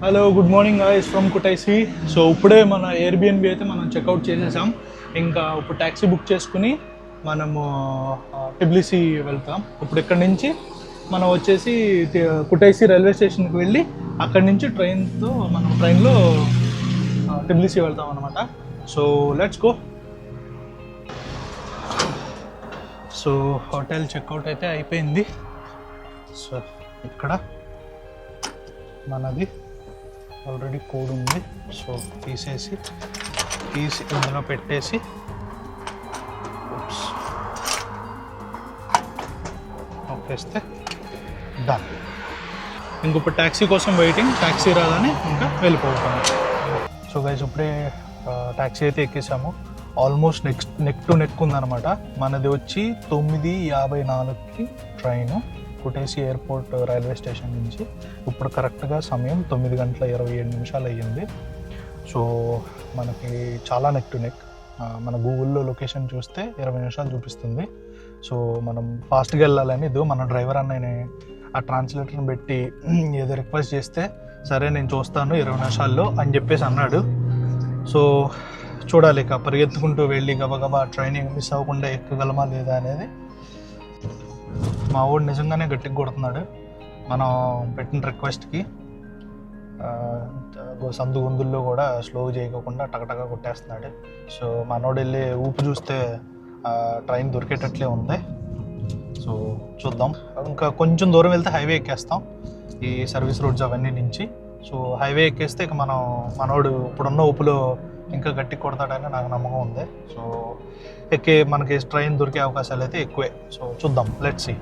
Hello good morning guys from Kutaisi. So ఇప్పుడే మన Airbnb అయితే మనం చెక్అవుట్ చేసేసాం. ఇంకా ఇప్పుడు ట్యాక్సీ బుక్ చేసుకుని మనము టిబ్లిసీ వెళ్తాం. ఇప్పుడు ఇక్కడ నుంచి మనం వచ్చేసి కుటైసి రైల్వే స్టేషన్కి వెళ్ళి అక్కడి నుంచి ట్రైన్లో టిబ్లిసీ వెళ్తాం అనమాట. So let's go. So hotel checkout అయితే అయిపోయింది. సో ఇక్కడ మనది ఆల్రెడీ కోడ్ ఉంది. సో తీసి ఇందులో పెట్టేసి ఒప్పేస్తే డన్. ఇంకొక ట్యాక్సీ కోసం వెయిటింగ్. ట్యాక్సీ రాగానే ఇంకా వెళ్ళిపోతాం. సో గైస్ ఇప్పుడే ట్యాక్సీ అయితే ఎక్కేసాము. ఆల్మోస్ట్ నెక్ టు నెక్ ఉందన్నమాట. మనది వచ్చి 9:54కి ట్రైను కుటైసి ఎయిర్పోర్ట్ రైల్వే స్టేషన్ నుంచి. ఇప్పుడు కరెక్ట్గా సమయం 9:27 అయ్యింది. సో మనకి చాలా నెక్ టు నెక్. మన గూగుల్లో లొకేషన్ చూస్తే 20 నిమిషాలు చూపిస్తుంది. సో మనం ఫాస్ట్గా వెళ్ళాలని మన డ్రైవర్ అన్నయ్యని ఆ ట్రాన్స్లేటర్ని పెట్టి ఏదో రిక్వెస్ట్ చేస్తే సరే నేను చూస్తాను 20 నిమిషాల్లో అని చెప్పేసి అన్నాడు. సో చూడాలి ఇక పరిగెత్తుకుంటూ వెళ్ళి గబగబా ట్రైనింగ్ మిస్ అవ్వకుండా ఎక్కగలమా లేదా అనేది. మా వాడు నిజంగానే గట్టిగా కొడుతున్నాడు మనం పెట్టిన రిక్వెస్ట్కి. సందు గొంతుల్లో కూడా స్లో చేయకుండా టకటగా కొట్టేస్తున్నాడు. సో మనోడు వెళ్ళి ఊపు చూస్తే ట్రైన్ దొరికేటట్లే ఉంది. సో చూద్దాం. ఇంకా కొంచెం దూరం వెళ్తే హైవే ఎక్కేస్తాం ఈ సర్వీస్ రోడ్స్ అవన్నీ నుంచి. సో హైవే ఎక్కేస్తే ఇక మనోడు ఇప్పుడున్న ఊపులో ఇంకా గట్టి కొడతాడని నాకు నమ్మకం ఉంది. సో మనకి ట్రైన్ దొరికే అవకాశాలు అయితే ఎక్కువే. సో చూద్దాం, లెట్స్ సీ.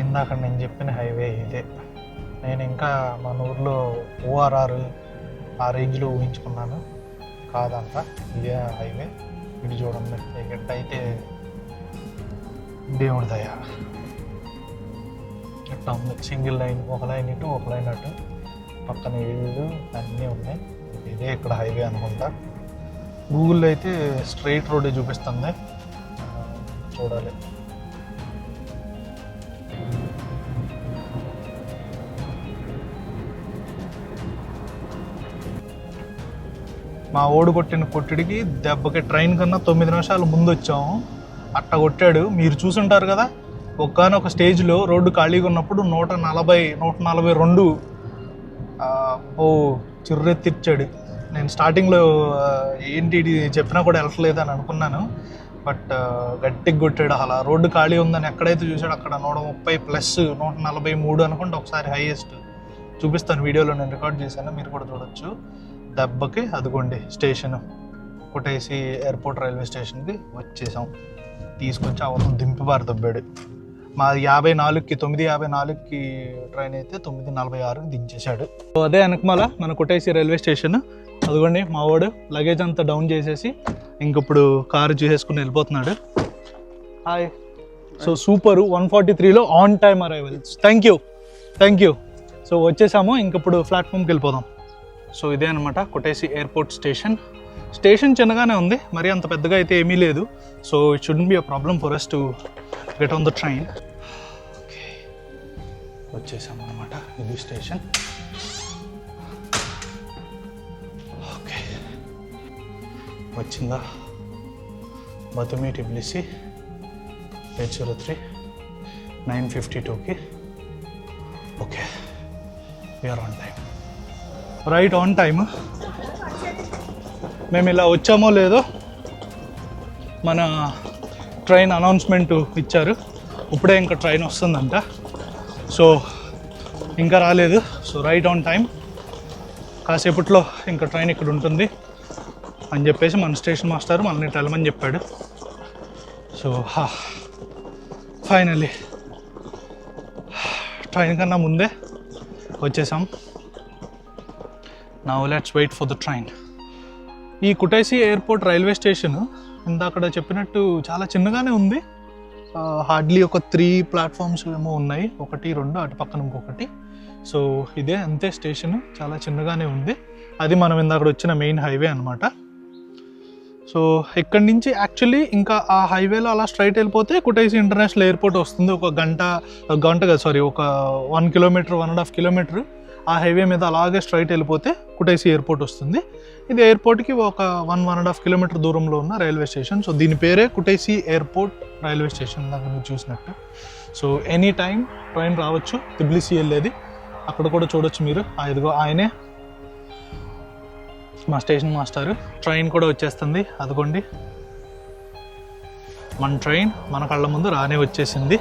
ఇందాక నేను చెప్పిన హైవే ఇదే. నేను ఇంకా మన ఊర్లో ORR ఆ రేంజ్లో ఊహించుకున్నాను, కాదంట ఇదే హైవే. ఇది చూడండి ఎట్టయితే దేవుడి దయ ఎట్లా ఉంది. సింగిల్ లైన్, ఒక లైన్ ఇటు ఒక లైన్ అటు, పక్కన ఇళ్ళు అన్నీ ఉన్నాయి. ఇదే ఇక్కడ హైవే అనుకుంటా. గూగుల్లో అయితే స్ట్రైట్ రోడ్డే చూపిస్తుంది, చూడాలి. మా ఓడు కొట్టిన కొట్టుడికి దెబ్బకి ట్రైన్ కన్నా 9 నిమిషాలు ముందు వచ్చాము. అట్ట కొట్టాడు. మీరు చూసుంటారు కదా, ఒక్కనొక స్టేజ్లో రోడ్డు ఖాళీగా ఉన్నప్పుడు 142 చిర్రెత్తిచ్చాడు. నేను స్టార్టింగ్లో ఏంటి చెప్పినా కూడా వెళ్ళట్లేదు అని అనుకున్నాను. బట్ గట్టిగా కొట్టాడు. అలా రోడ్డు ఖాళీ ఉందని ఎక్కడైతే చూసాడు అక్కడ 130 ప్లస్ 143 అనుకుంటే ఒకసారి హైయెస్ట్ చూపిస్తాను. వీడియోలో నేను రికార్డ్ చేశాను, మీరు కూడా చూడొచ్చు. దెబ్బకి అదిగోండి స్టేషన్, కుటైసి ఎయిర్పోర్ట్ రైల్వే స్టేషన్కి వచ్చేసాం. తీసుకొచ్చి అవన్నీ దింపిబారు దొబ్బాడు. మా 9:54కి ట్రైన్ అయితే 9:46కి దించేశాడు. సో అదే వెనకమాల మన కుటైసి రైల్వే స్టేషన్. అదిగోండి మా వాడు లగేజ్ అంతా డౌన్ చేసేసి ఇంకప్పుడు కారు చూసేసుకుని వెళ్ళిపోతున్నాడు. హాయ్. So super. 143లో on time arrivals. Thank you. So వచ్చేసాము, ఇంకప్పుడు ప్లాట్ఫామ్కి వెళ్ళిపోదాం. సో ఇదే అనమాట కుటైసి ఎయిర్పోర్ట్ స్టేషన్ చిన్నగానే ఉంది, మరీ అంత పెద్దగా అయితే ఏమీ లేదు. So it shouldn't be a problem for us to get on the train. Okay, వచ్చేసాము అనమాట. ఇది స్టేషన్. ఓకే, వచ్చిందా బతుమి టిబ్లిసీ 803 9:52కి. Okay, we're on time, right on time. మేము ఇలా వచ్చామో లేదో మన ట్రైన్ అనౌన్స్మెంట్ ఇచ్చారు. ఇప్పుడే ఇంకా ట్రైన్ వస్తుందంట. సో ఇంకా రాలేదు. So right on time. కాసేపట్లో ఇంకా ట్రైన్ ఇక్కడ ఉంటుంది అని చెప్పేసి మన స్టేషన్ మాస్టర్ మనల్ని వెళ్ళమని చెప్పాడు. సో ఫైనల్లీ ట్రైన్ కన్నా ముందే వచ్చేసాం. Now let's wait for the train. ఈ కుటైసి ఎయిర్పోర్ట్ రైల్వే స్టేషన్ ఇందాక చెప్పినట్టు చాలా చిన్నగానే ఉంది. హార్డ్లీ ఒక 3 ప్లాట్ఫామ్స్ ఏమో ఉన్నాయి, 1, 2 అటు పక్కన ఇంకొకటి. సో ఇదే అంతే స్టేషన్, చాలా చిన్నగానే ఉంది. అది మనం ఇందాక వచ్చిన మెయిన్ హైవే అనమాట. సో ఇక్కడి నుంచి యాక్చువల్లీ ఇంకా ఆ హైవేలో అలా స్ట్రైట్ వెళ్ళిపోతే కుటైసి ఇంటర్నేషనల్ ఎయిర్పోర్ట్ వస్తుంది. ఒక గంట కదా సారీ, ఒక 1 కిలోమీటర్ 1.5 కిలోమీటర్ ఆ హైవే మీద అలాగే స్ట్రైట్ వెళ్ళిపోతే కుటైసి ఎయిర్పోర్ట్ వస్తుంది. ఇది ఎయిర్పోర్ట్కి ఒక 1.5 కిలోమీటర్ దూరంలో ఉన్న రైల్వే స్టేషన్. సో దీని పేరే కుటైసి ఎయిర్పోర్ట్ రైల్వే స్టేషన్ లాగా మీరు చూసినట్టు. సో ఎనీ టైం ట్రైన్ రావచ్చు టిబ్లిసీ వెళ్ళేది. అక్కడ కూడా చూడొచ్చు మీరు. ఇదిగో ఆయనే మా స్టేషన్ మాస్టర్. ట్రైన్ కూడా వచ్చేస్తుంది, అదిగోండి మన ట్రైన్ మన కళ్ళ ముందు రానే వచ్చేసింది.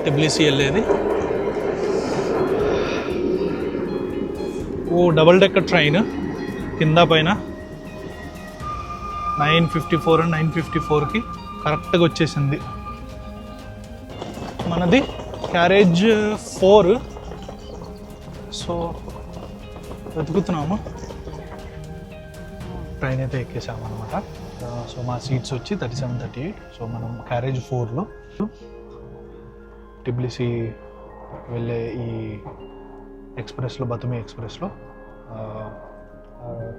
టిబ్లిసీ వెళ్ళేది. డబుల్ డెక్కర్ ట్రైన్ కింద పైన 9:54 అండ్ 9:54కి కరెక్ట్గా వచ్చేసింది. మనది క్యారేజ్ 4. సో వెతుకుతున్నాము. ట్రైన్ అయితే ఎక్కేసాము అనమాట. సో మా సీట్స్ వచ్చి 37-38. సో మనం క్యారేజ్ 4లో టిబ్లిసీ వెళ్ళే ఈ ఎక్స్ప్రెస్లో, బతుమి ఎక్స్ప్రెస్లో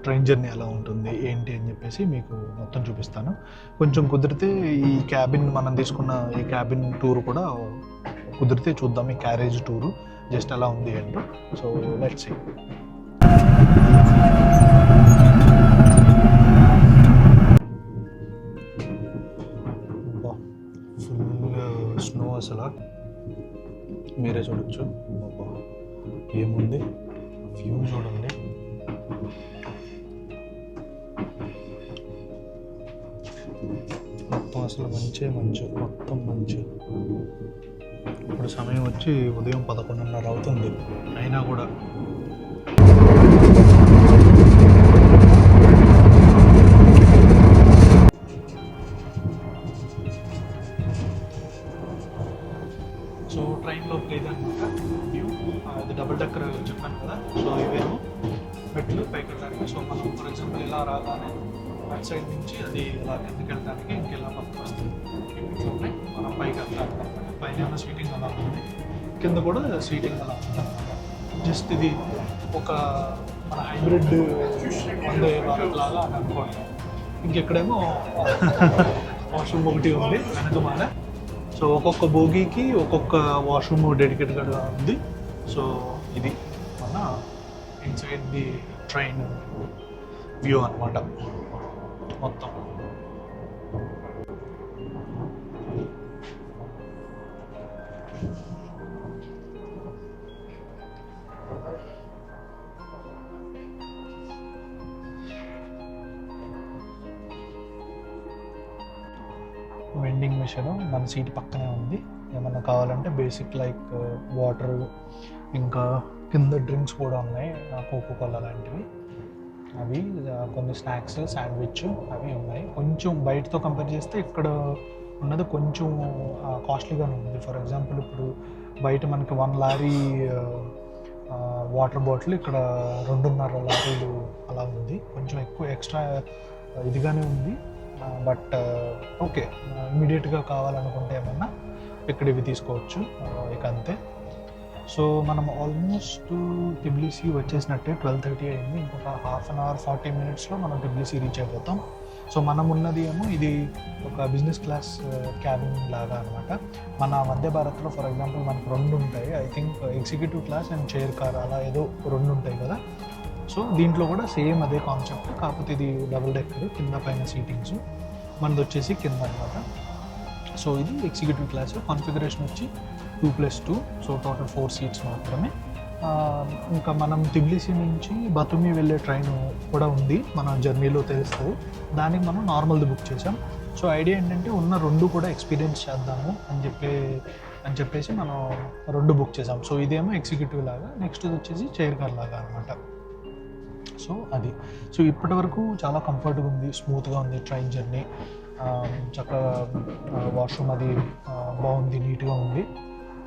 ట్రైన్ జర్నీ ఎలా ఉంటుంది ఏంటి అని చెప్పేసి మీకు మొత్తం చూపిస్తాను. కొంచెం కుదిరితే ఈ క్యాబిన్, మనం తీసుకున్న ఈ క్యాబిన్ టూర్ కూడా కుదిరితే చూద్దాం. ఈ క్యారేజ్ టూరు జస్ట్ ఎలా ఉంది ఏంటో. So let's see. Full snow అసలు మీరే చూడొచ్చు. ఏముంది వ్యూ చూడండి. మొత్తం అసలు మంచు, మొత్తం మంచు. ఇప్పుడు సమయం వచ్చి ఉదయం 11:30 అవుతుంది. అయినా కూడా సో ట్రైన్లో లేదనమాట వ్యూ. అది డబుల్ డెక్కర్ చెప్పాను కదా. సో ఇవేమో మెట్లు పైకి వెళ్ళడానికి. సో మనం ఫర్ ఎగ్జాంపుల్ ఇలా రాగానే రైట్ సైడ్ నుంచి అది ఇలా కిందకి వెళ్ళడానికి ఇంకెలా పక్కన వస్తుంది. ఉన్నాయి మనం పైకి వెళ్తాం. పైన సీటింగ్ అలా ఉంది, కింద కూడా సీటింగ్ అలా ఉంది అనమాట. జస్ట్ ఇది ఒక మన హైబ్రిడ్ వందే భారత్ లాగా అని అనుకోండి. ఇంకెక్కడేమో వాష్రూమ్ ఒకటి ఉంది వెనకమాల. సో ఒక్కొక్క బోగీకి ఒక్కొక్క వాష్రూమ్ డెడికేటెడ్గా ఉంది. సో ఇది మన ఇన్సైడ్ ది ట్రైన్ వ్యూ అనమాట మొత్తం. వెండింగ్ మిషన్ మన సీట్ పక్కనే ఉంది. ఏమన్నా కావాలంటే బేసిక్ లైక్ వాటర్, ఇంకా కింద డ్రింక్స్ కూడా ఉన్నాయి, కోకోకోలా లాంటివి. అవి కొన్ని స్నాక్స్, శాండ్విచ్ అవి ఉన్నాయి. కొంచెం బయటతో కంపేర్ చేస్తే ఇక్కడ ఉన్నది కొంచెం కాస్ట్లీగానే ఉంది. ఫర్ ఎగ్జాంపుల్ ఇప్పుడు బయట మనకి 1 లారీ వాటర్ బాటిల్ ఇక్కడ 2.5 లారీలు అలా ఉంది. కొంచెం ఎక్కువ ఎక్స్ట్రా ఇదిగానే ఉంది. బట్ ఓకే, ఇమీడియట్గా కావాలనుకుంటే ఏమన్నా ఇక్కడ ఇవి తీసుకోవచ్చు. ఇక అంతే. సో మనం ఆల్మోస్ట్ టిబ్లిసీ వచ్చేసినట్టే. 12:30 అయింది. ఇంకొక హాఫ్ అన్ అవర్ 40 మినిట్స్లో మనం టిబ్లిసీ రీచ్ అయిపోతాం. సో మనం ఉన్నది ఏమో ఇది ఒక బిజినెస్ క్లాస్ క్యాబిన్ లాగా అనమాట. మన వందే భారత్లో ఫర్ ఎగ్జాంపుల్ మనకు 2 ఉంటాయి. I think executive class and chair car అలా ఏదో 2 ఉంటాయి కదా. సో దీంట్లో కూడా సేమ్ అదే కాన్సెప్ట్, కాకపోతే ఇది డబుల్ డెక్కర్, కింద పైన సీటింగ్స్, మనది వచ్చేసి కింద అనమాట. సో ఇది ఎగ్జిక్యూటివ్ క్లాస్. కాన్ఫిగరేషన్ వచ్చి 2+2. సో టోటల్ 4 సీట్స్ మాత్రమే. ఇంకా మనం టిబ్లిసీ నుంచి బతుమి వెళ్ళే ట్రైన్ కూడా ఉంది, మన జర్నీలో తెలుస్తుంది. దానికి మనం నార్మల్ది బుక్ చేసాం. సో ఐడియా ఏంటంటే ఉన్న 2 కూడా ఎక్స్పీరియన్స్ చేద్దాము అని చెప్పేసి మనం 2 బుక్ చేసాం. సో ఇదేమో ఎగ్జిక్యూటివ్ లాగా, నెక్స్ట్ వచ్చేసి చైర్ కార్ లాగా అనమాట. సో అది. సో ఇప్పటి వరకు చాలా కంఫర్ట్గా ఉంది, స్మూత్గా ఉంది ట్రైన్ జర్నీ. చక్కగా వాష్రూమ్ అది బాగుంది, నీట్గా ఉంది.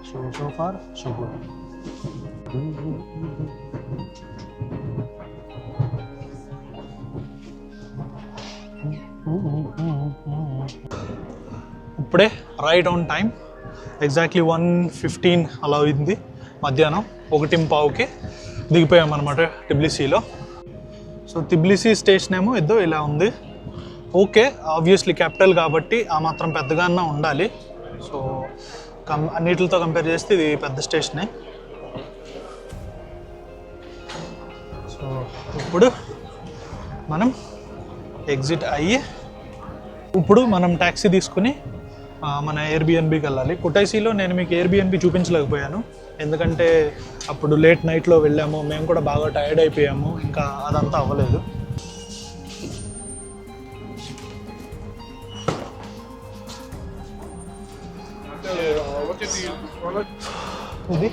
So far so good. ఇప్పుడే రైట్ ఆన్ టైం, ఎగ్జాక్ట్లీ 1:15 అలా అయింది మధ్యాహ్నం 1:15కి. దిగిపోయామన్నమాట టిబ్లిసీలో. సో టిబ్లిసీ స్టేషన్ ఏమో ఇదో ఇలా ఉంది. ఓకే, ఆబ్వియస్లీ క్యాపిటల్ కాబట్టి ఆ మాత్రం పెద్దగానే ఉండాలి. సో అన్నిటితో కంపేర్ చేస్తే ఇది పెద్ద స్టేషనే. సో ఇప్పుడు మనం ఎగ్జిట్ అయ్యి ఇప్పుడు మనం ట్యాక్సీ తీసుకుని మన ఎయిర్బిఎన్బికి వెళ్ళాలి. కుటైసీలో నేను మీకు ఎయిర్బిఎన్బి చూపించలేకపోయాను, ఎందుకంటే అప్పుడు లేట్ నైట్లో వెళ్ళాము, మేము కూడా బాగా టైర్డ్ అయిపోయాము, ఇంకా అదంతా అవ్వలేదు. ఇది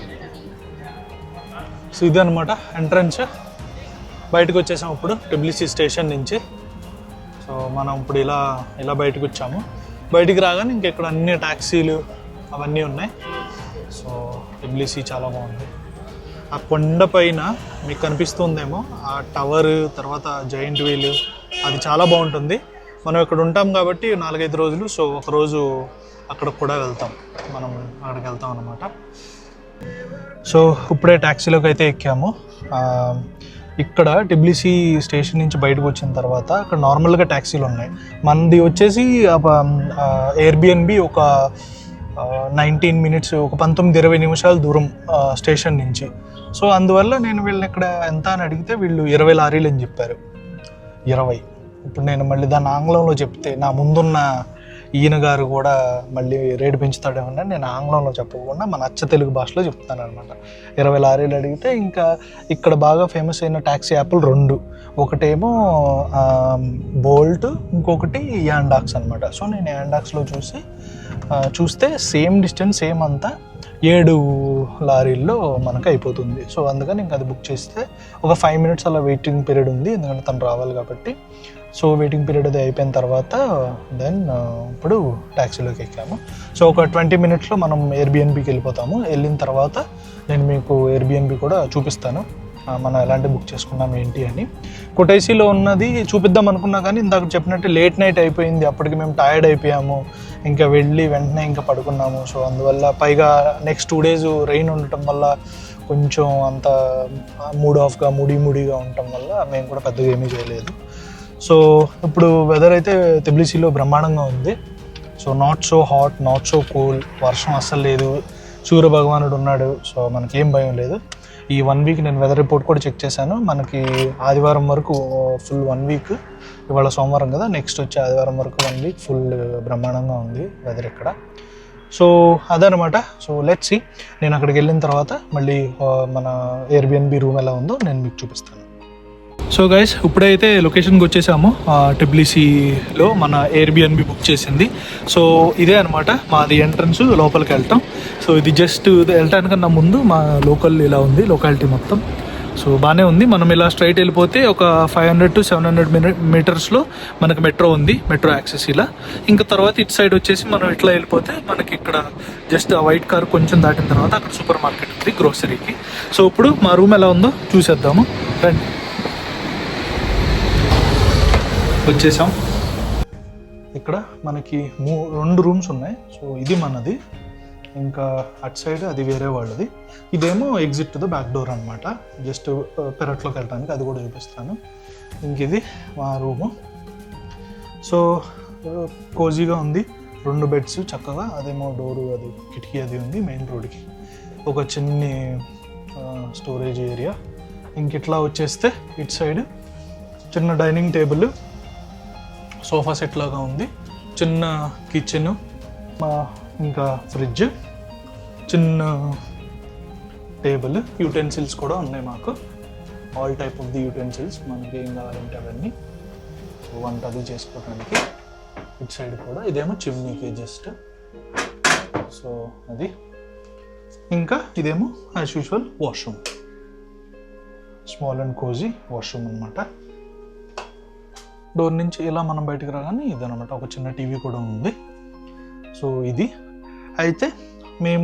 సో ఇది అనమాట ఎంట్రన్స్. బయటకు వచ్చేసాము ఇప్పుడు టిబ్లిసీ స్టేషన్ నుంచి. సో మనం ఇప్పుడు ఇలా ఇలా బయటకు వచ్చాము. బయటికి రాగానే ఇంకెక్కడ అన్ని ట్యాక్సీలు అవన్నీ ఉన్నాయి. సో టిబ్లిసీ చాలా బాగుంది. ఆ కొండ పైన మీకు కనిపిస్తుందేమో ఆ టవర్, తర్వాత జైంట్ వీల్, అది చాలా బాగుంటుంది. మనం ఇక్కడ ఉంటాం కాబట్టి 4-5 రోజులు. సో ఒకరోజు అక్కడికి కూడా వెళ్తాం, మనం అక్కడికి వెళ్తాం అన్నమాట. సో ఇప్పుడే ట్యాక్సీలోకి అయితే ఎక్కాము. ఇక్కడ టిబ్లిసీ స్టేషన్ నుంచి బయటకు వచ్చిన తర్వాత అక్కడ నార్మల్గా ట్యాక్సీలు ఉన్నాయి. మనది వచ్చేసి ఎయిర్బిఎన్బి ఒక 19 మినిట్స్, ఒక 19-20 నిమిషాల దూరం స్టేషన్ నుంచి. సో అందువల్ల నేను వీళ్ళని ఇక్కడ ఎంత అని అడిగితే వీళ్ళు 20 లారీలు అని చెప్పారు. 20. ఇప్పుడు నేను మళ్ళీ దాన్ని ఆంగ్లంలో చెప్తే నా ముందున్న ఈయన గారు కూడా మళ్ళీ రేటు పెంచుతాడేమన్నా, నేను ఆంగ్లంలో చెప్పకుండా మన అచ్చ తెలుగు భాషలో చెప్తాను అనమాట. 20 లారీలు అడిగితే ఇంకా ఇక్కడ బాగా ఫేమస్ అయిన ట్యాక్సీ యాప్లు 2, ఒకటేమో బోల్ట్, ఇంకొకటి యాండాక్స్ అనమాట. సో నేను యాండాక్స్లో చూస్తే సేమ్ డిస్టెన్స్, సేమ్ అంతా 7 లారీల్లో మనకు అయిపోతుంది. సో అందుకని ఇంకా అది బుక్ చేస్తే ఒక 5 మినిట్స్ అలా వెయిటింగ్ పీరియడ్ ఉంది, ఎందుకంటే తను రావాలి కాబట్టి. సో వెయిటింగ్ పీరియడ్ అది అయిపోయిన తర్వాత దెన్ ఇప్పుడు ట్యాక్సీలోకి ఎక్కాము. సో ఒక 20 మినిట్స్లో మనం ఎయిర్బిఎన్బికి వెళ్ళిపోతాము. వెళ్ళిన తర్వాత నేను మీకు ఎయిర్బిఎన్బి కూడా చూపిస్తాను, మనం ఎలాంటి బుక్ చేసుకున్నాం ఏంటి అని. కుటైసీలో ఉన్నది చూపిద్దాం అనుకున్నా కానీ ఇందాక చెప్పినట్టు లేట్ నైట్ అయిపోయింది, అప్పటికి మేము టైర్డ్ అయిపోయాము, ఇంకా వెళ్ళి వెంటనే ఇంకా పడుకున్నాము. సో అందువల్ల పైగా నెక్స్ట్ 2 days రెయిన్ ఉండటం వల్ల కొంచెం అంత మూడీగా ఉండటం వల్ల మేము కూడా పెద్దగా ఏమీ చేయలేదు. సో ఇప్పుడు వెదర్ అయితే టిబ్లిసీలో బ్రహ్మాండంగా ఉంది. So not so hot, not so cool, వర్షం అస్సలు లేదు, సూర్య భగవానుడు ఉన్నాడు. సో మనకేం భయం లేదు. ఈ 1 వీక్ నేను వెదర్ రిపోర్ట్ కూడా చెక్ చేశాను, మనకి ఆదివారం వరకు ఫుల్ 1 వీక్, ఇవాళ సోమవారం కదా, నెక్స్ట్ వచ్చే ఆదివారం వరకు 1 వీక్ ఫుల్ బ్రహ్మాండంగా ఉంది వెదర్ ఇక్కడ. సో అదనమాట. సో లెట్స్ సీ, నేను అక్కడికి వెళ్ళిన తర్వాత మళ్ళీ మన ఎయిర్బిఎన్బి రూమ్ ఎలా ఉందో నేను మీకు చూపిస్తాను. సో గైస్, ఇప్పుడైతే లొకేషన్కి వచ్చేసాము. టిబ్లిసీలో మన ఎయిర్బిఎన్బి బుక్ చేసింది. సో ఇదే అనమాట మాది ఎంట్రన్స్, లోపలికి వెళ్తాం. సో ఇది జస్ట్ వెళ్ళటానికన్నా ముందు మా లోకల్ ఇలా ఉంది, లొకాలిటీ మొత్తం. సో బాగానే ఉంది. మనం ఇలా స్ట్రైట్ వెళ్ళిపోతే ఒక 500 to 700 మీటర్స్లో మనకు మెట్రో ఉంది, మెట్రో యాక్సెస్ ఇలా. ఇంకా తర్వాత ఇటు సైడ్ వచ్చేసి మనం ఇట్లా వెళ్ళిపోతే మనకి ఇక్కడ జస్ట్ ఆ వైట్ కార్ కొంచెం దాటిన తర్వాత అక్కడ సూపర్ మార్కెట్ ఉంది గ్రోసరీకి. సో ఇప్పుడు మా రూమ్ ఎలా ఉందో చూసేద్దాము రండి. వచ్చేసాం. ఇక్కడ మనకి 2 రూమ్స్ ఉన్నాయి. సో ఇది మనది, ఇంకా అటు సైడ్ అది వేరే వాళ్ళది. ఇదేమో ఎగ్జిట్ ద బ్యాక్ డోర్ అనమాట, జస్ట్ పెరట్లోకి వెళ్ళడానికి, అది కూడా చూపిస్తాను. ఇంక ఇది మా రూము. సో కోజీగా ఉంది, 2 బెడ్స్ చక్కగా, అదేమో డోరు, అది కిటికీ అది ఉంది మెయిన్ రోడ్కి. ఒక చిన్ని స్టోరేజ్ ఏరియా. ఇంక ఇట్లా వచ్చేస్తే ఇటు సైడ్ చిన్న డైనింగ్ టేబుల్, సోఫా సెట్ లాగా ఉంది, చిన్న కిచెన్, ఇంకా ఫ్రిడ్జ్, చిన్న టేబుల్, యూటెన్సిల్స్ కూడా ఉన్నాయి మాకు, all type of the utensils, మనకి ఏం కావాలంటే అవన్నీ. సో వంట అది చేసుకోవడానికి. ఇటు సైడ్ కూడా ఇదేమో చిమ్నీకి జస్ట్. సో అది. ఇంకా ఇదేమో as usual washroom, small and cosy washroom అనమాట. డోర్ నుంచి ఇలా మనం బయటకు రాగానే ఇదనమాట, ఒక చిన్న టీవీ కూడా ఉంది. సో ఇది అయితే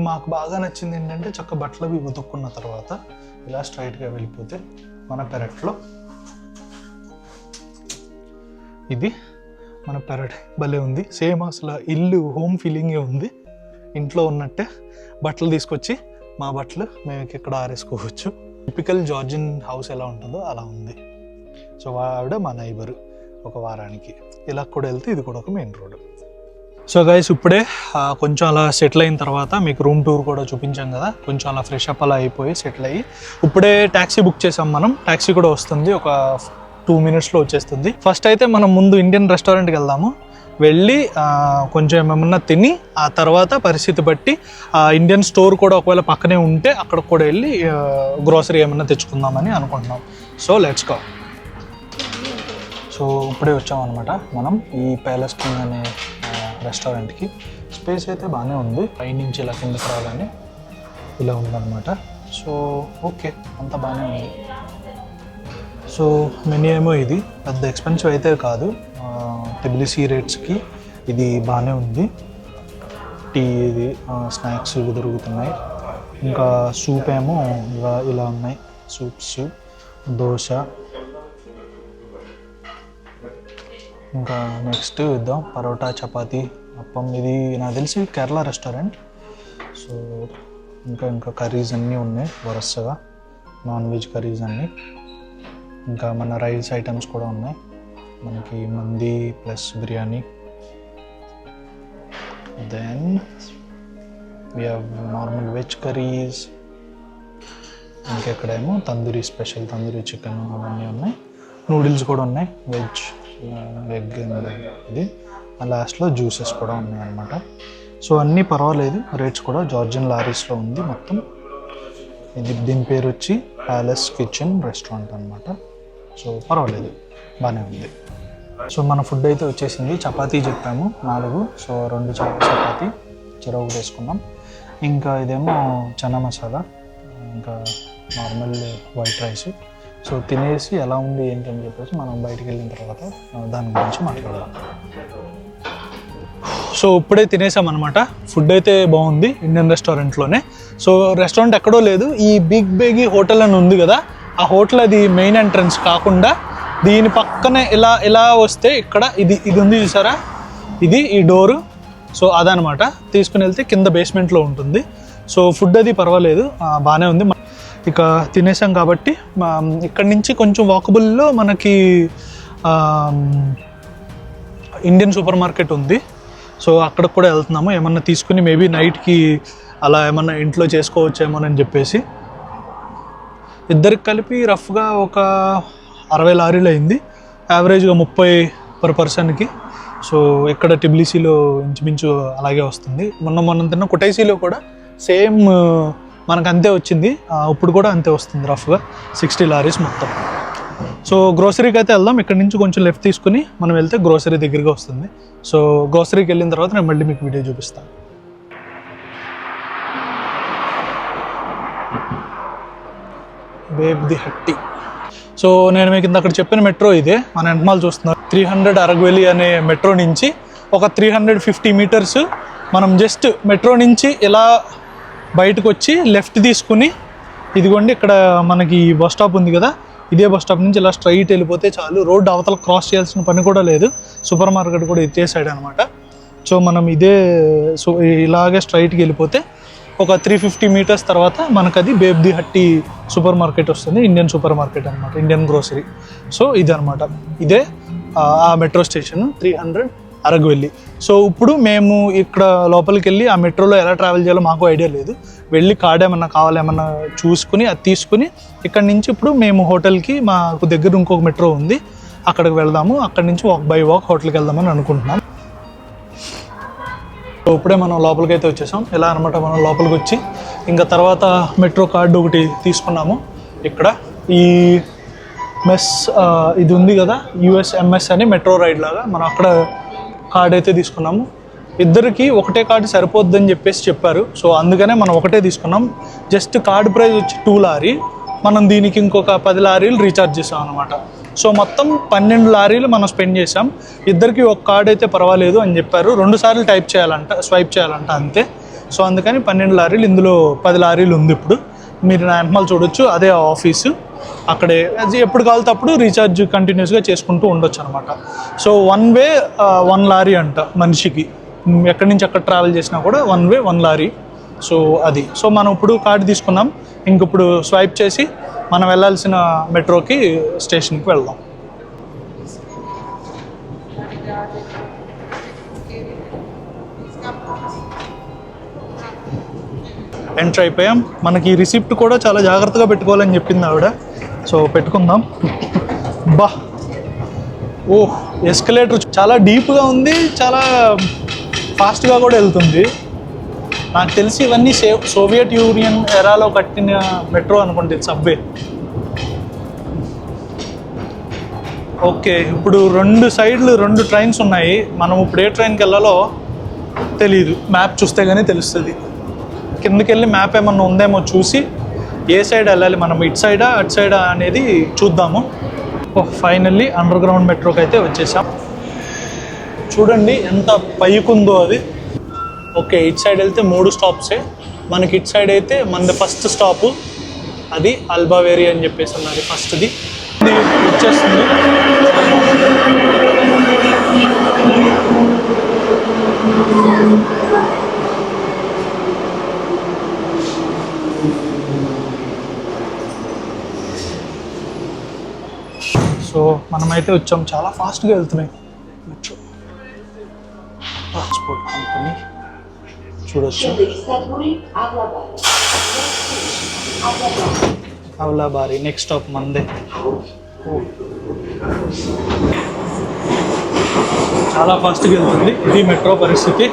మాకు బాగా నచ్చింది ఏంటంటే, చక్క బట్టలు అవి ఉతుక్కున్న తర్వాత ఇలా స్ట్రైట్గా వెళ్ళిపోతే మన పెరట్లో, ఇది మన పెరట్ భలే ఉంది. సేమ్ అసలు ఇల్లు హోమ్ ఫీలింగే ఉంది, ఇంట్లో ఉన్నట్టే. బట్టలు తీసుకొచ్చి మా బట్టలు మేము ఇక్కడ ఆరేసుకోవచ్చు. టిపికల్ జార్జియన్ హౌస్ ఎలా ఉంటుందో అలా ఉంది. సో ఆవిడ మా నైబరు ఒక వారానికి. ఇలా కూడా వెళ్తే ఇది కూడా ఒక మెయిన్ రోడ్. సో గైస్ ఇప్పుడే కొంచెం అలా సెటిల్ అయిన తర్వాత మీకు రూమ్ టూర్ కూడా చూపించాం కదా, కొంచెం అలా ఫ్రెష్ అప్ అలా అయిపోయి సెటిల్ అయ్యి ఇప్పుడే ట్యాక్సీ బుక్ చేసాం మనం. ట్యాక్సీ కూడా వస్తుంది, ఒక 2 minutesలో వచ్చేస్తుంది. ఫస్ట్ అయితే మనం ముందు ఇండియన్ రెస్టారెంట్కి వెళ్దాము. వెళ్ళి కొంచెం ఏమన్నా తిని ఆ తర్వాత పరిస్థితి బట్టి ఇండియన్ స్టోర్ కూడా ఒకవేళ పక్కనే ఉంటే అక్కడ కూడా వెళ్ళి గ్రోసరీ ఏమన్నా తెచ్చుకుందామని అనుకుంటున్నాం. So let's go. సో ఇప్పుడే వచ్చామన్నమాట మనం ఈ ప్యాలెస్ కింగ్ అనే రెస్టారెంట్కి. స్పేస్ అయితే బాగానే ఉంది, పైనుంచి ఇలా కిందకి రాగానే ఇలా ఉందన్నమాట. సో ఓకే, అంతా బాగానే ఉంది. సో మెనూ ఏమో ఇది పెద్ద ఎక్స్పెన్సివ్ అయితే కాదు, టిబిలిసీ రేట్స్కి ఇది బాగానే ఉంది. టీ, ఇది స్నాక్స్ ఇవి దొరుకుతున్నాయి. ఇంకా సూప్ ఏమో ఇలా ఉన్నాయి, సూప్స్, దోశ. ఇంకా నెక్స్ట్ ఇద్దాం పరోటా, చపాతీ, అప్పం. ఇది నాకు తెలిసి కేరళ రెస్టారెంట్. సో ఇంకా కర్రీస్ అన్నీ ఉన్నాయి వరుసగా, నాన్ వెజ్ కర్రీస్ అన్నీ. ఇంకా మన రైస్ ఐటమ్స్ కూడా ఉన్నాయి మనకి, మంది plus biryani. Then we have normal veg curries. ఇంకెక్కడేమో తందూరి స్పెషల్, తందూరి చికెన్ అవన్నీ ఉన్నాయి. నూడిల్స్ కూడా ఉన్నాయి, వెజ్, ఎగ్ ఇది. లాస్ట్లో జ్యూసెస్ కూడా ఉన్నాయి అన్నమాట. సో అన్నీ పర్వాలేదు, రేట్స్ కూడా జార్జియన్ లారీస్లో ఉంది మొత్తం. దీని పేరు వచ్చి ప్యాలెస్ కిచెన్ రెస్టారెంట్ అనమాట. సో పర్వాలేదు, బాగానే ఉంది. సో మన ఫుడ్ అయితే వచ్చేసింది. చపాతీ చెప్పాము 4, సో 2 చపాతీ చెరొకటి వేసుకున్నాం. ఇంకా ఇదేమో చనా మసాలా, ఇంకా నార్మల్ వైట్ రైస్. సో తినేసి ఎలా ఉంది ఏంటని చెప్పేసి మనం బయటికి వెళ్ళిన తర్వాత దాని గురించి మాట్లాడదాం. సో ఇప్పుడే తినేసామన్నమాట. ఫుడ్ అయితే బాగుంది ఇండియన్ రెస్టారెంట్లోనే. సో రెస్టారెంట్ ఎక్కడో లేదు, ఈ బిగ్ బేగి హోటల్ అని ఉంది కదా, ఆ హోటల్ అది మెయిన్ ఎంట్రన్స్ కాకుండా దీని పక్కనే ఇలా వస్తే ఇక్కడ ఇది ఉంది చూసారా, ఇది ఈ డోరు. సో అదనమాట, తీసుకుని వెళ్తే కింద బేస్మెంట్లో ఉంటుంది. సో ఫుడ్ అది పర్వాలేదు, బాగానే ఉంది. ఇక తినేసాం కాబట్టి ఇక్కడి నుంచి కొంచెం వాకబుల్లో మనకి ఇండియన్ సూపర్ మార్కెట్ ఉంది. సో అక్కడికి కూడా వెళ్తున్నాము, ఏమన్నా తీసుకుని మేబీ నైట్కి అలా ఏమన్నా ఇంట్లో చేసుకోవచ్చేమోనని చెప్పేసి. ఇద్దరికి కలిపి రఫ్గా ఒక 60 లారీలు అయింది, యావరేజ్గా 30 per personకి. సో ఇక్కడ టిబిలిసీలో ఇంచుమించు అలాగే వస్తుంది. మొన్న తిన్న కుటైసీలో కూడా సేమ్ మనకు అంతే వచ్చింది, ఇప్పుడు కూడా అంతే వస్తుంది, రఫ్గా 60 లారీస్ మొత్తం. సో గ్రోసరీకి అయితే వెళ్దాం. ఇక్కడ నుంచి కొంచెం లెఫ్ట్ తీసుకుని మనం వెళ్తే గ్రోసరీ దగ్గరగా వస్తుంది. సో గ్రోసరీకి వెళ్ళిన తర్వాత నేను మళ్ళీ మీకు వీడియో చూపిస్తాను. Babe the హట్టి. సో నేను మీకు ఇంత అక్కడ చెప్పిన మెట్రో ఇదే, మన వెనకమాల చూస్తున్నారు. 300 అరగ్వెలి అనే మెట్రో నుంచి ఒక 350 meters మనం జస్ట్ మెట్రో నుంచి ఇలా బయటకు వచ్చి లెఫ్ట్ తీసుకుని, ఇదిగోండి ఇక్కడ మనకి బస్ స్టాప్ ఉంది కదా, ఇదే బస్ స్టాప్ నుంచి ఇలా స్ట్రైట్ వెళ్ళిపోతే చాలు. రోడ్డు అవతల క్రాస్ చేయాల్సిన పని కూడా లేదు, సూపర్ మార్కెట్ కూడా ఇదే సైడ్ అనమాట. సో మనం ఇలాగే స్ట్రైట్కి వెళ్ళిపోతే ఒక 350 meters తర్వాత మనకు అది బేబ్ ది హట్టి సూపర్ మార్కెట్ వస్తుంది, ఇండియన్ సూపర్ మార్కెట్ అనమాట, ఇండియన్ గ్రోసరీ. సో ఇది అనమాట, ఇదే ఆ మెట్రో స్టేషన్ 300 అరగ్వెలి. సో ఇప్పుడు మేము ఇక్కడ లోపలికి వెళ్ళి ఆ మెట్రోలో ఎలా ట్రావెల్ చేయాలో మాకు ఐడియా లేదు. వెళ్ళి కార్డ్ ఏమన్నా కావాలేమన్నా చూసుకుని అది తీసుకుని ఇక్కడ నుంచి ఇప్పుడు మేము హోటల్కి, మాకు దగ్గర ఇంకొక మెట్రో ఉంది, అక్కడికి వెళ్దాము. అక్కడి నుంచి వాక్ బై వాక్ హోటల్కి వెళ్దామని అనుకుంటున్నాం. సో ఇప్పుడే మనం లోపలికి అయితే వచ్చేసాం. ఇలా అనమాట, మనం లోపలికి వచ్చి ఇంకా తర్వాత మెట్రో కార్డు ఒకటి తీసుకున్నాము. ఇక్కడ ఈ మెస్ ఇది ఉంది కదా, USMS అని మెట్రో రైడ్ లాగా, మనం అక్కడ కార్డ్ అయితే తీసుకున్నాము. ఇద్దరికి ఒకటే కార్డు సరిపోద్దని చెప్పేసి చెప్పారు. సో అందుకనే మనం ఒకటే తీసుకున్నాం. జస్ట్ కార్డు ప్రైస్ వచ్చి 2 లారీ, మనం దీనికి ఇంకొక 10 లారీలు రీఛార్జ్ చేసాం అనమాట. సో మొత్తం 12 లారీలు మనం స్పెండ్ చేసాం. ఇద్దరికి ఒక కార్డు అయితే పర్వాలేదు అని చెప్పారు, 2 సార్లు స్వైప్ చేయాలంట అంతే. సో అందుకని 12 లారీలు, ఇందులో 10 లారీలు ఉంది. ఇప్పుడు మీరు నా వెనకాల చూడొచ్చు, అదే ఆఫీసు. అక్కడే ఎప్పుడు కావాలితే అప్పుడు రీఛార్జ్ కంటిన్యూస్గా చేసుకుంటూ ఉండొచ్చు అనమాట. సో 1 way 1 లారీ అంట మనిషికి, ఎక్కడి నుంచి ఎక్కడ ట్రావెల్ చేసినా కూడా 1 way 1 లారీ. సో అది. సో మనం ఇప్పుడు కార్డు తీసుకున్నాం. ఇంక ఇప్పుడు స్వైప్ చేసి మనం వెళ్ళాల్సిన మెట్రోకి స్టేషన్కి వెళ్దాం. ఎంటర్ అయిపోయాం. మనకి ఈ రిసిప్ట్ కూడా చాలా జాగ్రత్తగా పెట్టుకోవాలని చెప్పింది ఆవిడ, సో పెట్టుకుందాం. బా, ఓ ఎస్కలేటర్ చాలా డీప్గా ఉంది, చాలా ఫాస్ట్గా కూడా వెళ్తుంది. నాకు తెలిసి ఇవన్నీ సోవియట్ యూనియన్ ఎరాలో కట్టిన మెట్రో అనుకుంటుంది, సబ్వే. ఓకే, ఇప్పుడు 2 సైడ్లు 2 ట్రైన్స్ ఉన్నాయి. మనం ఇప్పుడు ఏ ట్రైన్కి వెళ్ళాలో తెలీదు, మ్యాప్ చూస్తే కానీ తెలుస్తుంది. కిందకి వెళ్ళి మ్యాప్ ఏమన్నా ఉందేమో చూసి ఏ సైడ్ వెళ్ళాలి, మనం ఇటు సైడా అటు సైడా అనేది చూద్దాము. ఫైనల్లీ అండర్ గ్రౌండ్ మెట్రోకి అయితే వచ్చేసాం. చూడండి ఎంత పైకుందో అది. ఓకే, ఇటు సైడ్ వెళ్తే 3 స్టాప్సే. మనకి ఇటు సైడ్ అయితే మనది ఫస్ట్ స్టాపు, అది అల్బావేరి అని చెప్పేసి ఉన్నది ఫస్ట్ది. ఇది వచ్చేస్తుంది. సో మనమైతే వచ్చాం. చాలా ఫాస్ట్గా వెళ్తున్నాయి మెట్రో. ట్రాన్స్పోర్ట్ కంపెనీ చూడొచ్చు. అవలాబారి నెక్స్ట్ స్టాప్ మందే. చాలా ఫాస్ట్గా వెళ్తుంది. ఇది మెట్రో పరిస్థితి.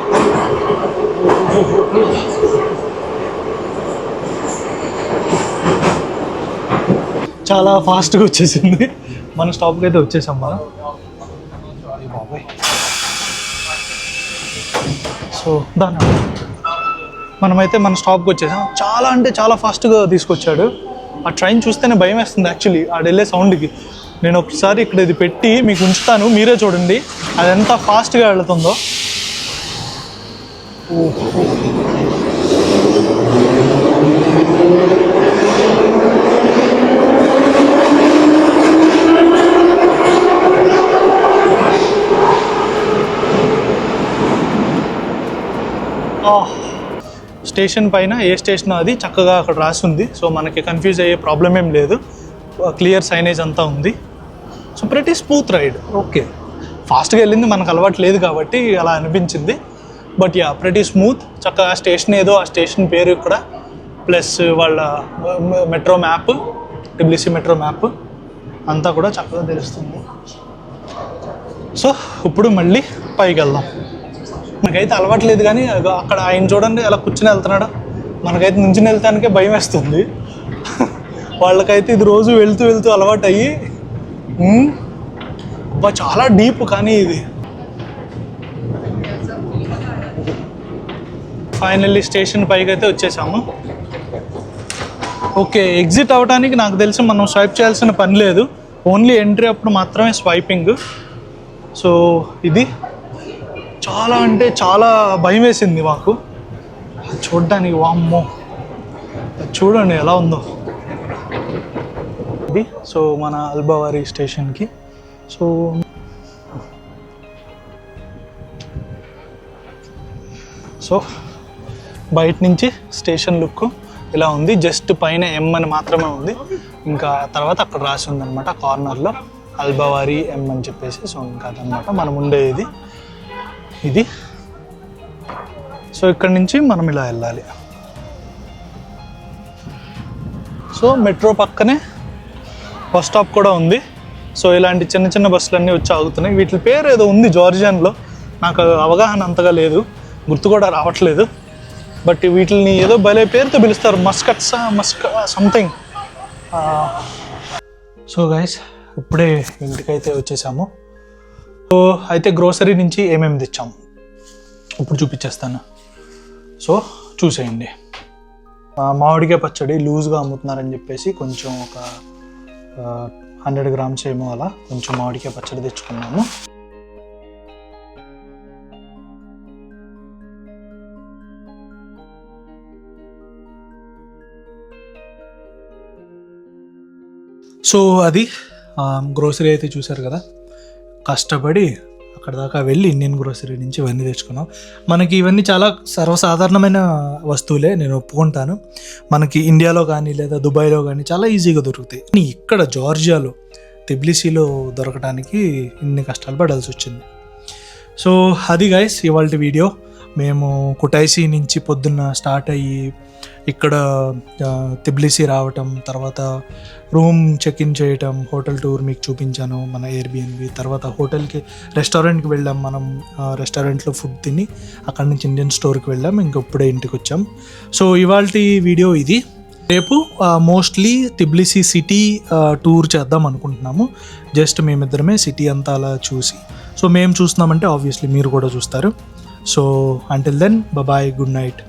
చాలా ఫాస్ట్గా వచ్చేసింది. మన స్టాప్కి అయితే వచ్చేసాం మనం. బాబాయ్, సో దాని మనమైతే మన స్టాప్కి వచ్చేసాం. చాలా అంటే చాలా ఫాస్ట్గా తీసుకొచ్చాడు. ఆ ట్రైన్ చూస్తేనే భయం వేస్తుంది యాక్చువల్లీ, ఆడ వెళ్ళే సౌండ్కి. నేను ఒకసారి ఇక్కడ ఇది పెట్టి మీకు ఉంచుతాను, మీరే చూడండి అది ఎంత ఫాస్ట్గా వెళుతుందో. స్టేషన్ పైన ఏ స్టేషన్ అది చక్కగా అక్కడ రాసి ఉంది. సో మనకి కన్ఫ్యూజ్ అయ్యే ప్రాబ్లం ఏం లేదు. క్లియర్ సైనేజ్ అంతా ఉంది. సో ప్రతి స్మూత్ రైడ్. ఓకే, ఫాస్ట్గా వెళ్ళింది మనకు అలవాటు లేదు కాబట్టి అలా అనిపించింది. బట్ యా, ప్రతి స్మూత్. చక్కగా స్టేషన్ ఏదో ఆ స్టేషన్ పేరు ఇక్కడ, ప్లస్ వాళ్ళ మెట్రో మ్యాప్, టిబ్లిసి మెట్రో మ్యాప్ అంతా కూడా చక్కగా తెలుస్తుంది. సో ఇప్పుడు మళ్ళీ పైకి వెళ్దాం. మనకైతే అలవాటు లేదు కానీ అక్కడ ఆయన చూడండి ఎలా కూర్చుని వెళ్తున్నాడు. మనకైతే నుంచుని వెళ్తానికే భయం వేస్తుంది. వాళ్ళకైతే ఇది రోజు వెళ్తూ వెళ్తూ అలవాటు అయ్యి చాలా డీప్. కానీ ఇది ఫైనల్లీ స్టేషన్ పైకి అయితే వచ్చేసాము. ఓకే, ఎగ్జిట్ అవ్వడానికి నాకు తెలిసి మనం స్వైప్ చేయాల్సిన పని లేదు, ఓన్లీ ఎంట్రీ అప్పుడు మాత్రమే స్వైపింగ్. సో ఇది చాలా అంటే చాలా భయం వేసింది మాకు చూడ్డానికి. వామ్మో, చూడండి ఎలా ఉందో ఇది. సో మన అల్బావారి స్టేషన్కి. సో బయట నుంచి స్టేషన్ లుక్ ఇలా ఉంది. జస్ట్ పైన ఎం అని మాత్రమే ఉంది, ఇంకా తర్వాత అక్కడ రాసి ఉందన్నమాట కార్నర్లో అల్బావారి ఎం అని చెప్పేసి. సో ఇంకా అదనమాట మనం ఉండేది ఇది. సో ఇక్కడి నుంచి మనం ఇలా వెళ్ళాలి. సో మెట్రో పక్కనే బస్ స్టాప్ కూడా ఉంది. సో ఇలాంటి చిన్న చిన్న బస్సులన్నీ వచ్చి ఆగుతున్నాయి. వీటి పేరు ఏదో ఉంది జార్జియన్లో, నాకు అవగాహన అంతగా లేదు, గుర్తు కూడా రావట్లేదు. బట్ వీటిని ఏదో భలే పేరుతో పిలుస్తారు, మస్కట్సా సంథింగ్. సో గైస్, ఇప్పుడే ఇంటికైతే వచ్చేసాము. సో అయితే గ్రోసరీ నుంచి ఏమేమి తెచ్చాము ఇప్పుడు చూపించేస్తాను. సో చూసేయండి. మామిడికాయ పచ్చడి లూజ్గా అమ్ముతున్నారని చెప్పేసి కొంచెం ఒక 100 గ్రామ్స్ ఏమో అలా కొంచెం మామిడికాయ పచ్చడి తెచ్చుకున్నాము. సో అది గ్రోసరీ అయితే చూసారు కదా, కష్టపడి అక్కడ దాకా వెళ్ళి ఇండియన్ గ్రోసరీ నుంచి ఇవన్నీ తెచ్చుకున్నాం. మనకి ఇవన్నీ చాలా సర్వసాధారణమైన వస్తువులే, నేను ఒప్పుకుంటాను. మనకి ఇండియాలో కానీ లేదా దుబాయ్లో కానీ చాలా ఈజీగా దొరుకుతాయి. కానీ ఇక్కడ జార్జియాలో టిబ్లిసీలో దొరకడానికి ఇన్ని కష్టాలు పడాల్సి వచ్చింది. సో అది గైస్ ఇవాళ వీడియో. మేము కుటైసీ నుంచి పొద్దున్న స్టార్ట్ అయ్యి ఇక్కడ తిబ్లిసీ రావటం, తర్వాత రూమ్ చెక్-ఇన్ చేయటం, హోటల్ టూర్ మీకు చూపించాను, మన ఎయిర్బిఎన్బి. తర్వాత హోటల్కి రెస్టారెంట్కి వెళ్ళాం. మనం రెస్టారెంట్లో ఫుడ్ తిని అక్కడి నుంచి ఇండియన్ స్టోర్కి వెళ్ళాం. ఇంకప్పుడే ఇంటికి వచ్చాం. సో ఇవాళ వీడియో ఇది. రేపు మోస్ట్లీ టిబ్లిసీ సిటీ టూర్ చేద్దాం అనుకుంటున్నాము. జస్ట్ మేమిద్దరమే సిటీ అంతా అలా చూసి, సో మేము చూస్తున్నామంటే ఆబ్వియస్లీ మీరు కూడా చూస్తారు. So until then bye, good night.